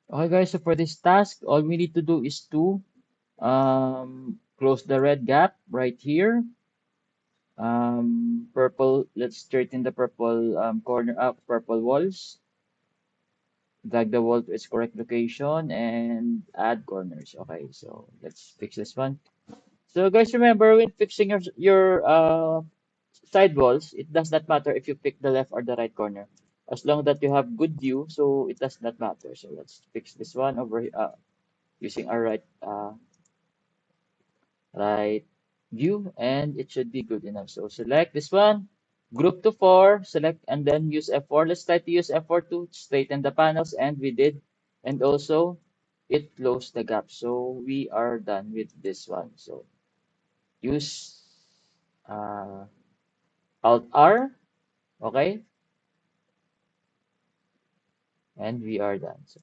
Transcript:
Okay, guys, so for this task, all we need to do is to close the red gap right here. Purple, let's straighten the purple corner up, purple walls. Drag the wall to its correct location and add corners. Okay, so let's fix this one. So guys, remember when fixing your side walls, it does not matter if you pick the left or the right corner. As long that you have good view, so it does not matter. So let's fix this one over using our right view, and it should be good enough. So select this one, group to 4, select and then use F4. Let's try to use F4 to straighten the panels, and we did. And also it closed the gap. So we are done with this one. So use uh, Alt R, okay, and we are done. So